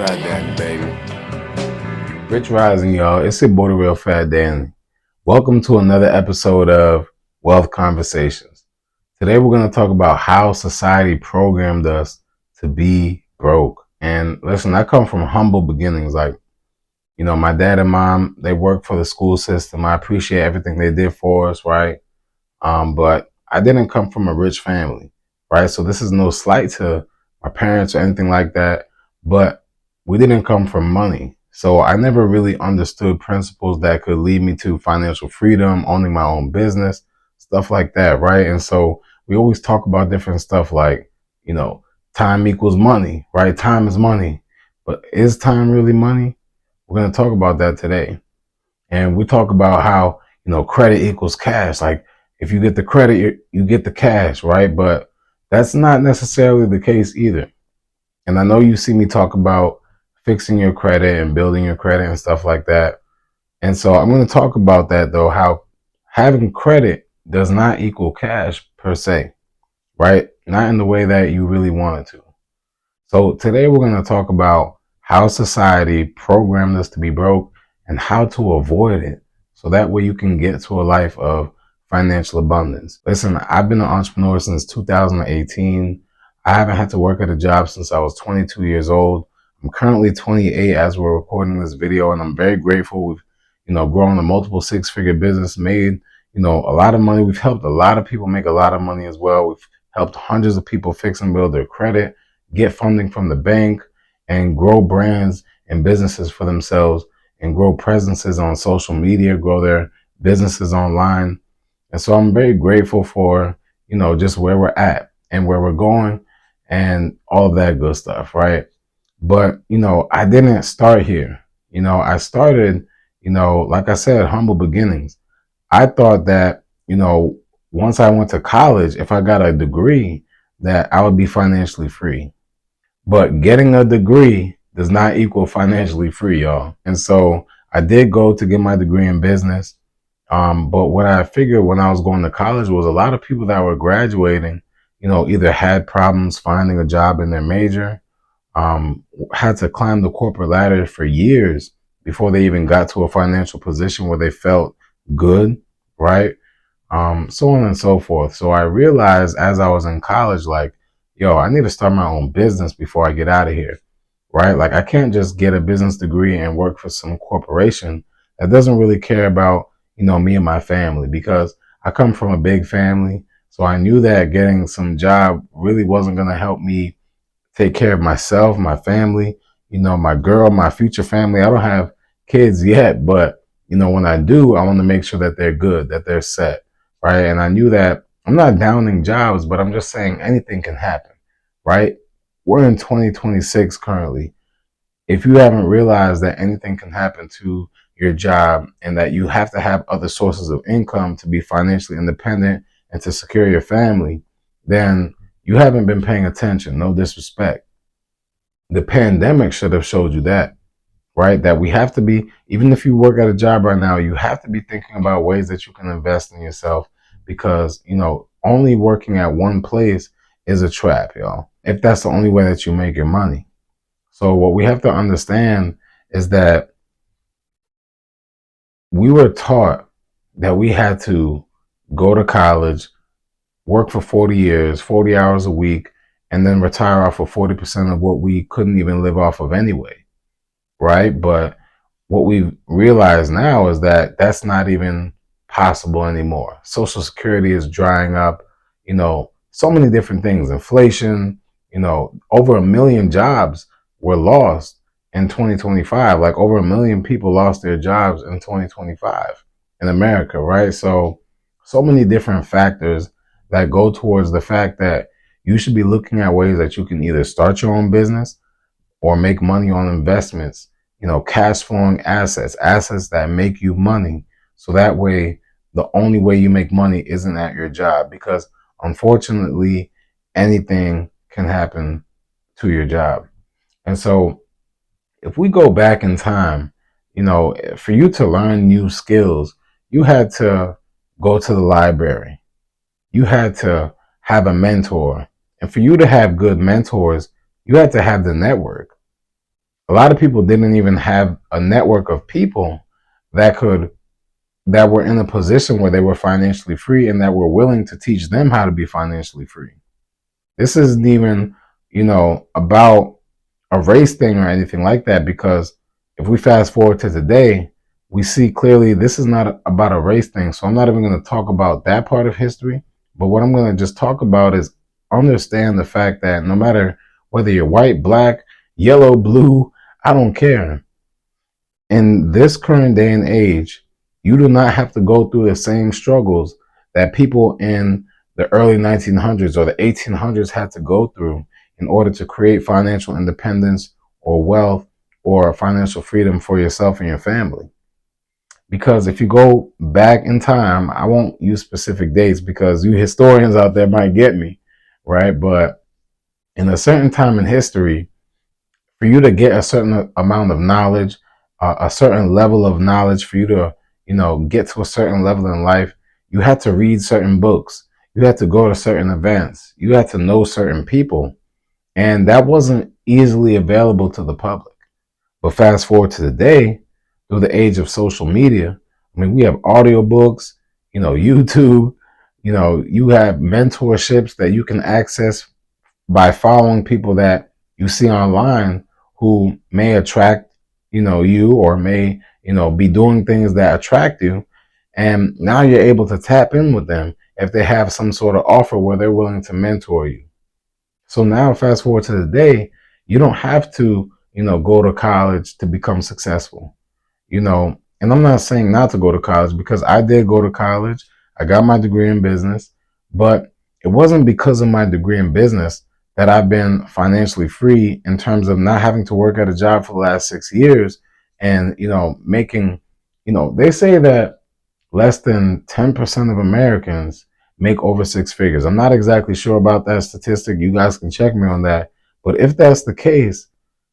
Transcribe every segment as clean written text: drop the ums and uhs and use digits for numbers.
Fat Danny, baby. Rich Rising, y'all. It's your boy, the Real Fat Danny. Welcome to another episode of Wealth Conversations. Today, we're going to talk about how society programmed us to be broke. And listen, I come from humble beginnings. My dad and mom, they worked for the school system. I appreciate everything they did for us, right? But I didn't come from a rich family, right? So this is no slight to my parents or anything like that, but we didn't come from money. So I never really understood principles that could lead me to financial freedom, owning my own business, stuff like that, right? And so we always talk about different stuff like, you know, time equals money, right? Time is money. But is time really money? We're going to talk about that today. And we talk about how, credit equals cash. Like if you get the credit, you get the cash, right? But that's not necessarily the case either. And I know you see me talk about fixing your credit and building your credit and stuff like that. And so I'm going to talk about that though, how having credit does not equal cash per se, right? Not in the way that you really want it to. So today we're going to talk about how society programmed us to be broke and how to avoid it. So that way you can get to a life of financial abundance. Listen, I've been an entrepreneur since 2018. I haven't had to work at a job since I was 22 years old. I'm currently 28 as we're recording this video, and I'm very grateful. We've, grown a multiple six-figure business, made, a lot of money. We've helped a lot of people make a lot of money as well. We've helped hundreds of people fix and build their credit, get funding from the bank, and grow brands and businesses for themselves and grow presences on social media, grow their businesses online. And so I'm very grateful for, just where we're at and where we're going and all of that good stuff, right? But, I didn't start here. I started, like I said, humble beginnings. I thought that, once I went to college, if I got a degree, that I would be financially free. But getting a degree does not equal financially free, y'all. And so I did go to get my degree in business. But what I figured when I was going to college was a lot of people that were graduating, either had problems finding a job in their major, had to climb the corporate ladder for years before they even got to a financial position where they felt good, right? So on and so forth. So I realized as I was in college, like, yo, I need to start my own business before I get out of here, right? Like I can't just get a business degree and work for some corporation that doesn't really care about, me and my family, because I come from a big family. So I knew that getting some job really wasn't going to help me take care of myself, my family, my girl, my future family. I don't have kids yet, but when I do, I want to make sure that they're good, that they're set, right? And I knew that I'm not downing jobs, but I'm just saying anything can happen, right? We're in 2026 currently. If you haven't realized that anything can happen to your job and that you have to have other sources of income to be financially independent and to secure your family, then you haven't been paying attention. No disrespect. The pandemic should have showed you that, right? That we have to be, even if you work at a job right now, you have to be thinking about ways that you can invest in yourself, because, only working at one place is a trap, y'all. If that's the only way that you make your money. So what we have to understand is that we were taught that we had to go to college, work for 40 years, 40 hours a week, and then retire off of 40% of what we couldn't even live off of anyway, right? But what we realize now is that that's not even possible anymore. Social Security is drying up, so many different things. Inflation, over 1 million jobs were lost in 2025. Like over 1 million people lost their jobs in 2025 in America, right? So many different factors that go towards the fact that you should be looking at ways that you can either start your own business or make money on investments, cash flowing assets, assets that make you money. So that way, the only way you make money isn't at your job, because unfortunately, anything can happen to your job. And so if we go back in time, for you to learn new skills, you had to go to the library. You had to have a mentor. And for you to have good mentors, you had to have the network. A lot of people didn't even have a network of people that could that were in a position where they were financially free and that were willing to teach them how to be financially free. This isn't even, about a race thing or anything like that, because if we fast forward to today, we see clearly this is not about a race thing. So I'm not even going to talk about that part of history. But what I'm going to just talk about is understand the fact that no matter whether you're white, black, yellow, blue, I don't care. In this current day and age, you do not have to go through the same struggles that people in the early 1900s or the 1800s had to go through in order to create financial independence or wealth or financial freedom for yourself and your family. Because if you go back in time, I won't use specific dates because you historians out there might get me, right? But in a certain time in history, for you to get a certain amount of knowledge, a certain level of knowledge, for you to, get to a certain level in life, you had to read certain books. You had to go to certain events. You had to know certain people. And that wasn't easily available to the public. But fast forward to today, through the age of social media, I mean, we have audiobooks, YouTube, you have mentorships that you can access by following people that you see online who may attract, you, or may, be doing things that attract you. And now you're able to tap in with them if they have some sort of offer where they're willing to mentor you. So now fast forward to the day, you don't have to, go to college to become successful, and I'm not saying not to go to college because I did go to college. I got my degree in business, but it wasn't because of my degree in business that I've been financially free in terms of not having to work at a job for the last 6 years and, making, they say that less than 10% of Americans make over six figures. I'm not exactly sure about that statistic. You guys can check me on that. But if that's the case,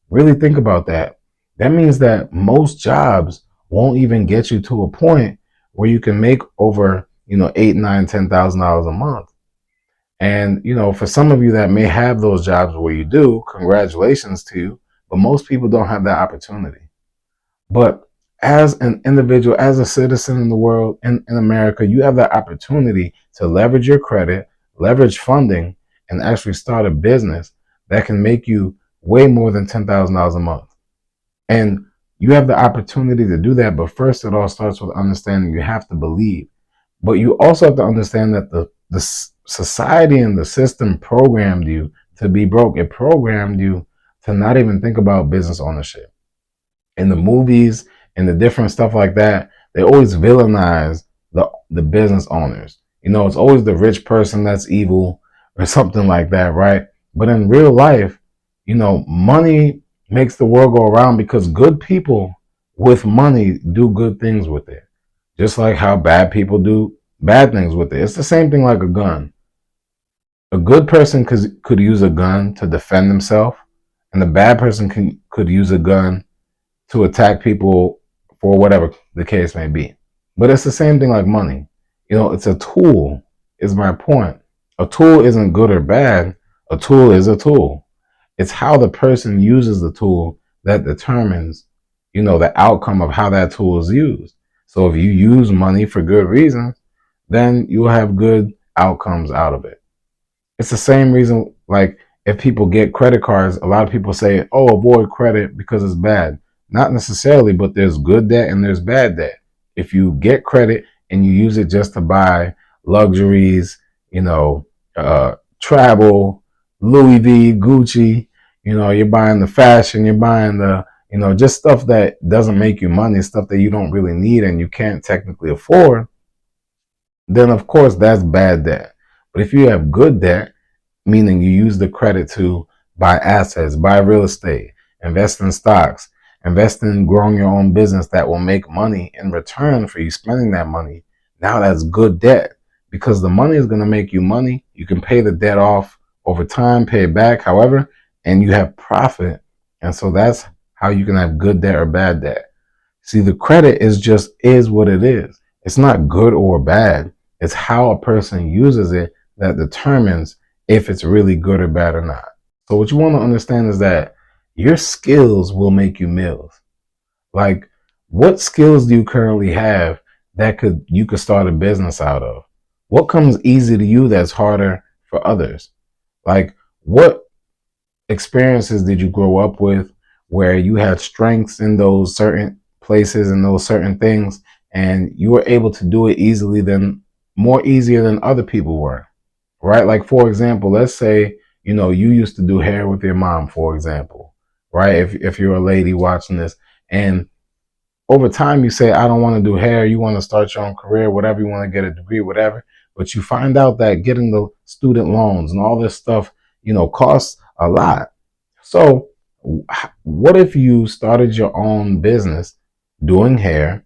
really think about that. That means that most jobs won't even get you to a point where you can make over, eight, nine, $10,000 a month. And, for some of you that may have those jobs where you do, congratulations to you. But most people don't have that opportunity. But as an individual, as a citizen in the world, in America, you have that opportunity to leverage your credit, leverage funding, and actually start a business that can make you way more than $10,000 a month. And you have the opportunity to do that. But first, it all starts with understanding you have to believe. But you also have to understand that the society and the system programmed you to be broke. It programmed you to not even think about business ownership. In the movies and the different stuff like that, they always villainize the business owners. It's always the rich person that's evil or something like that, right? But in real life, money makes the world go around because good people with money do good things with it. Just like how bad people do bad things with it. It's the same thing like a gun. A good person could use a gun to defend himself, and a bad person could use a gun to attack people for whatever the case may be. But it's the same thing like money. It's a tool, is my point. A tool isn't good or bad. A tool is a tool. It's how the person uses the tool that determines, the outcome of how that tool is used. So if you use money for good reasons, then you'll have good outcomes out of it. It's the same reason, like if people get credit cards, a lot of people say, oh, avoid credit because it's bad. Not necessarily, but there's good debt and there's bad debt. If you get credit and you use it just to buy luxuries, travel, Louis V, Gucci, you're buying the fashion, you're buying the, just stuff that doesn't make you money, stuff that you don't really need and you can't technically afford, then of course that's bad debt. But if you have good debt, meaning you use the credit to buy assets, buy real estate, invest in stocks, invest in growing your own business that will make money in return for you spending that money, now that's good debt because the money is going to make you money. You can pay the debt off over time, pay it back, however, and you have profit. And so that's how you can have good debt or bad debt. See, the credit is what it is. It's not good or bad. It's how a person uses it that determines if it's really good or bad or not. So what you want to understand is that your skills will make you meals. Like, what skills do you currently have that could you could start a business out of? What comes easy to you that's harder for others? Like, what experiences did you grow up with where you had strengths in those certain places and those certain things, and you were able to do it easily than more easier than other people were, right? Like, for example, let's say, you used to do hair with your mom, for example, right? If you're a lady watching this, and over time you say, I don't want to do hair, you want to start your own career, whatever, you want to get a degree, whatever, but you find out that getting the student loans and all this stuff, costs a lot. So what if you started your own business doing hair,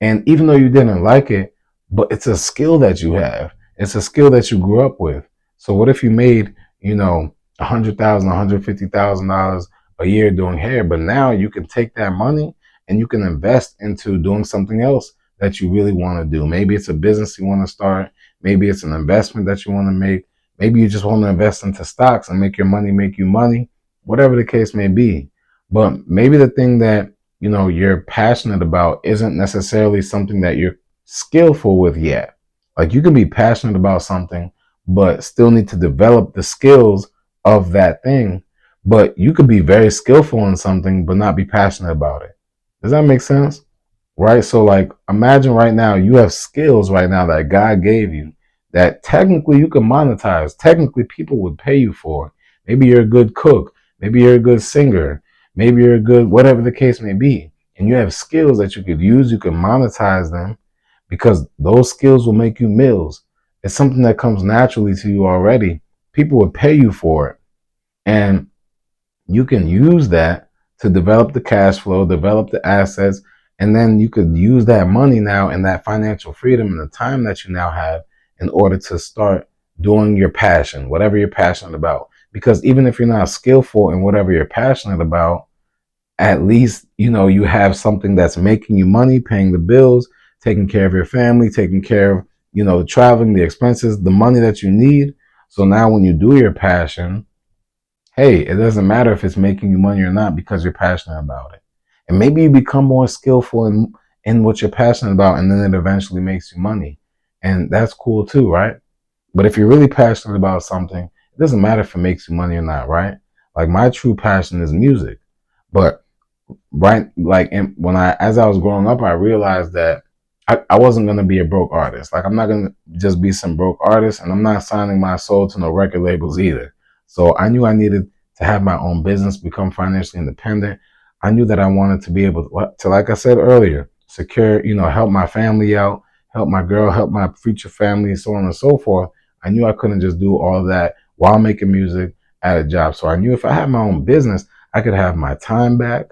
and even though you didn't like it, but it's a skill that you have. It's a skill that you grew up with. So what if you made, $100,000, $150,000 a year doing hair, but now you can take that money and you can invest into doing something else that you really want to do. Maybe it's a business you want to start. Maybe it's an investment that you want to make. Maybe you just want to invest into stocks and make your money make you money, whatever the case may be. But maybe the thing that you're passionate about isn't necessarily something that you're skillful with yet. Like, you can be passionate about something but still need to develop the skills of that thing. But you could be very skillful in something but not be passionate about it. Does that make sense? Right? So, like, imagine right now you have skills right now that God gave you that technically you can monetize. Technically, people would pay you for. Maybe you're a good cook. Maybe you're a good singer. Maybe you're a good, whatever the case may be. And you have skills that you could use. You can monetize them because those skills will make you meals. It's something that comes naturally to you already. People would pay you for it. And you can use that to develop the cash flow, develop the assets, and then you could use that money now and that financial freedom and the time that you now have in order to start doing your passion, whatever you're passionate about. Because even if you're not skillful in whatever you're passionate about, at least, you have something that's making you money, paying the bills, taking care of your family, taking care of, the traveling, the expenses, the money that you need. So now when you do your passion, hey, it doesn't matter if it's making you money or not because you're passionate about it. And maybe you become more skillful in what you're passionate about, and then it eventually makes you money. And that's cool too, right? But if you're really passionate about something, it doesn't matter if it makes you money or not, right? Like, my true passion is music. But right, like, when as I was growing up, I realized that I wasn't going to be a broke artist. Like, I'm not going to just be some broke artist, and I'm not signing my soul to no record labels either. So I knew I needed to have my own business, become financially independent. I knew that I wanted to be able to, like I said earlier, secure, help my family out, help my girl, help my future family, so on and so forth. I knew I couldn't just do all that while making music at a job. So I knew if I had my own business, I could have my time back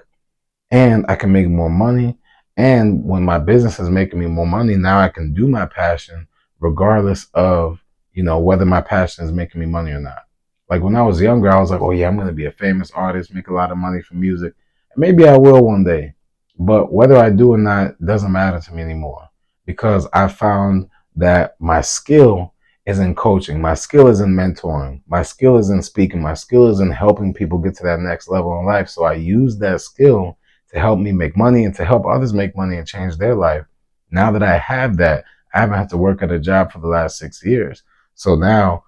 and I can make more money. And when my business is making me more money, now I can do my passion regardless of, whether my passion is making me money or not. Like, when I was younger, I was like, oh yeah, I'm going to be a famous artist, make a lot of money from music. And maybe I will one day. But whether I do or not doesn't matter to me anymore because I found that my skill is in coaching. My skill is in mentoring. My skill is in speaking. My skill is in helping people get to that next level in life. So I use that skill to help me make money and to help others make money and change their life. Now that I have that, I haven't had to work at a job for the last 6 years. So now,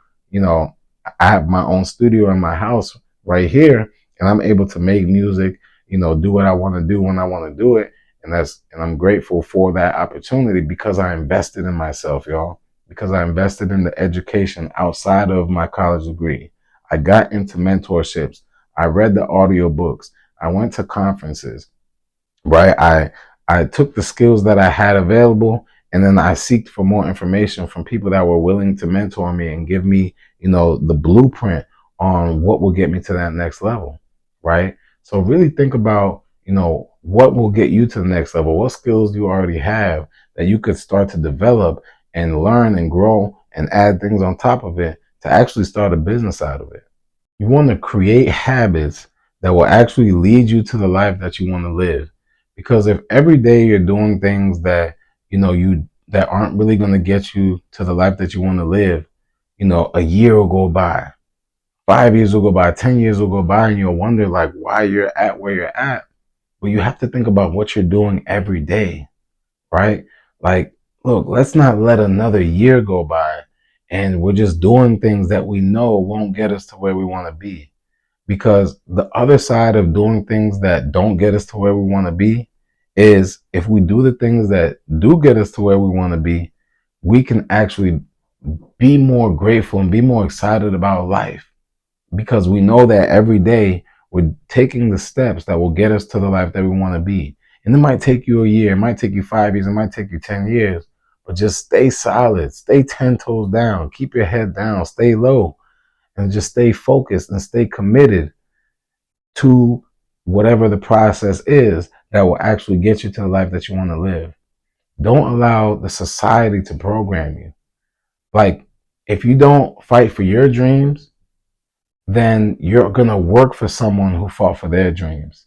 I have my own studio in my house right here, and I'm able to make music, do what I want to do when I want to do it. And I'm grateful for that opportunity because I invested in myself, y'all, because I invested in the education outside of my college degree. I got into mentorships. I read the audiobooks. I went to conferences, right? I took the skills that I had available, and then I seeked for more information from people that were willing to mentor me and give me, the blueprint on what will get me to that next level, right? So really think about, what will get you to the next level? What skills do you already have that you could start to develop and learn and grow and add things on top of it to actually start a business out of it? You want to create habits that will actually lead you to the life that you want to live. Because if every day you're doing things that, you that aren't really going to get you to the life that you want to live, a year will go by, 5 years will go by, 10 years will go by, and you'll wonder like why you're at where you're at. But you have to think about what you're doing every day, right? Like, look, let's not let another year go by and we're just doing things that we know won't get us to where we want to be. Because the other side of doing things that don't get us to where we want to be is if we do the things that do get us to where we want to be, we can actually be more grateful and be more excited about life because we know that every day we're taking the steps that will get us to the life that we want to be. And it might take you a year, it might take you 5 years, it might take you 10 years, but just stay solid, stay 10 toes down, keep your head down, stay low, and just stay focused and stay committed to whatever the process is that will actually get you to the life that you want to live. Don't allow the society to program you. Like, if you don't fight for your dreams, then you're going to work for someone who fought for their dreams.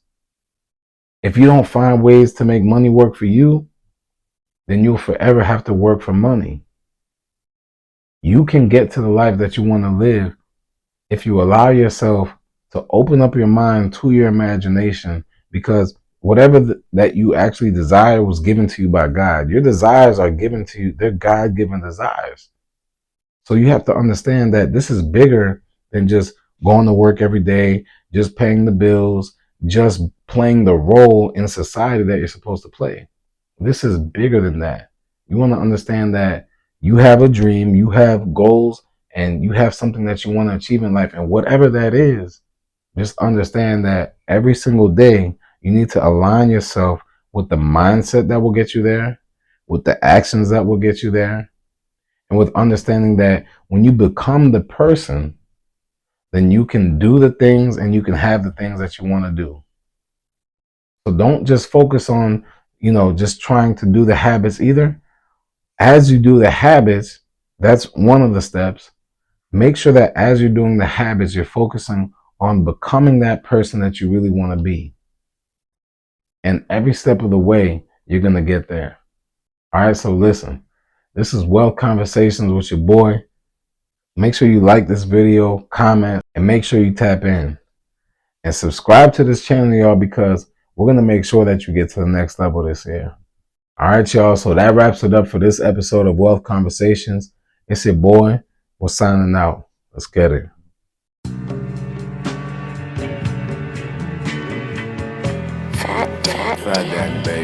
If you don't find ways to make money work for you, then you'll forever have to work for money. You can get to the life that you want to live if you allow yourself to open up your mind to your imagination, because whatever that you actually desire was given to you by God. Your desires are given to you. They're God-given desires. So you have to understand that this is bigger than just going to work every day, just paying the bills, just playing the role in society that you're supposed to play. This is bigger than that. You want to understand that you have a dream, you have goals, and you have something that you want to achieve in life. And whatever that is, just understand that every single day you need to align yourself with the mindset that will get you there, with the actions that will get you there, and with understanding that when you become the person, then you can do the things and you can have the things that you want to do. So don't just focus on, just trying to do the habits either. As you do the habits, that's one of the steps. Make sure that as you're doing the habits, you're focusing on becoming that person that you really want to be. And every step of the way, you're going to get there. All right, so listen, this is Wealth Conversations with your boy. Make sure you like this video, comment, and make sure you tap in. And subscribe to this channel, y'all, because we're going to make sure that you get to the next level this year. All right, y'all. So that wraps it up for this episode of Wealth Conversations. It's your boy. We're signing out. Let's get it. Fat Daddy, baby.